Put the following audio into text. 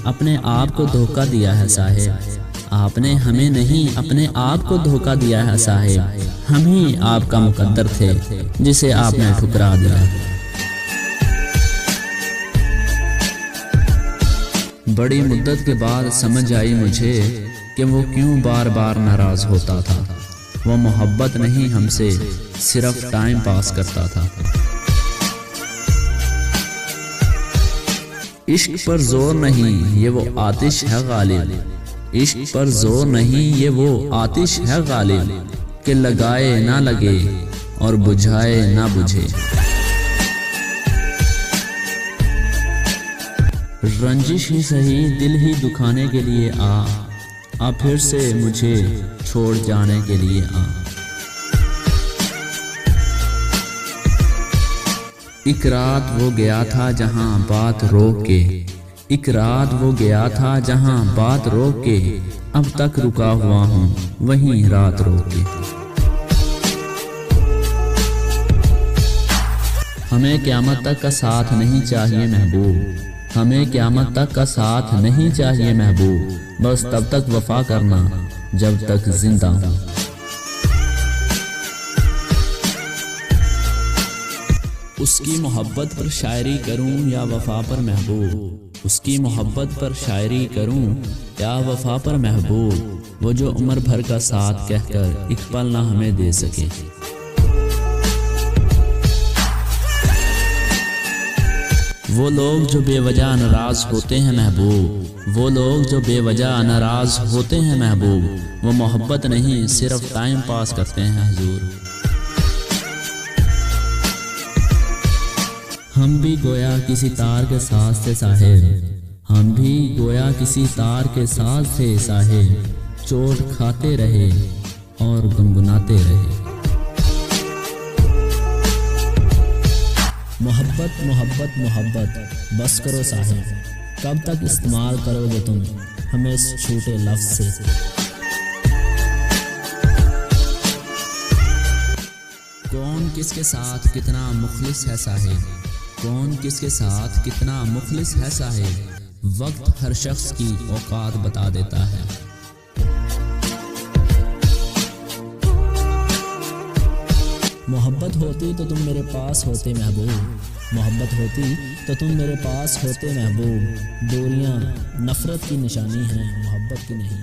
अपने आप को धोखा दिया है साहिब। आपने हमें नहीं अपने आप को धोखा दिया है साहिब। हम ही आपका मुकद्दर थे जिसे आपने ठुकरा दिया। बड़ी मुद्दत के बाद समझ आई मुझे कि वो क्यों बार बार नाराज होता था। वो मोहब्बत नहीं हमसे सिर्फ टाइम पास करता था। इश्क पर जोर नहीं ये वो आतिश है गालिब। इश्क पर जोर नहीं ये वो आतिश है गालिब कि लगाए ना लगे और बुझाए ना बुझे। रंजिश ही सही दिल ही दुखाने के लिए आ फिर से मुझे छोड़ जाने के लिए आ। एक रात वो गया था जहां बात रोक के। एक रात वो गया था जहां बात रोक के। अब तक रुका हुआ हूँ वहीं रात रोक के। हमें क़यामत तक का साथ नहीं चाहिए महबूब। हमें क़यामत तक का साथ नहीं चाहिए महबूब। बस तब तक वफा करना जब तक जिंदा हूँ। उसकी मोहब्बत पर शायरी करूं या वफा पर महबूब। उसकी मोहब्बत पर शायरी करूं या वफा पर महबूब। वो जो उम्र भर का साथ कहकर एक पल ना हमें दे सके। वो लोग जो बेवजह नाराज होते हैं महबूब। वो लोग जो बेवजह नाराज होते हैं महबूब। वो मोहब्बत नहीं सिर्फ टाइम पास करते हैं हुजूर। हम भी गोया किसी तार के साथ थे साहिब। हम भी गोया किसी तार के साथ थे साहिब। चोट खाते रहे और गुनगुनाते रहे। मोहब्बत मोहब्बत मोहब्बत बस करो साहिब। कब तक इस्तेमाल करोगे तुम हमें इस छोटे लफ्ज़ से। कौन किसके साथ कितना मुखलिस है साहिब। कौन किसके साथ कितना मुखलिस है साहिब। वक्त हर शख्स की औकात बता देता है। मोहब्बत होती तो तुम मेरे पास होते महबूब। मोहब्बत होती तो तुम मेरे पास होते महबूब। दूरियां नफरत की निशानी हैं मोहब्बत की नहीं।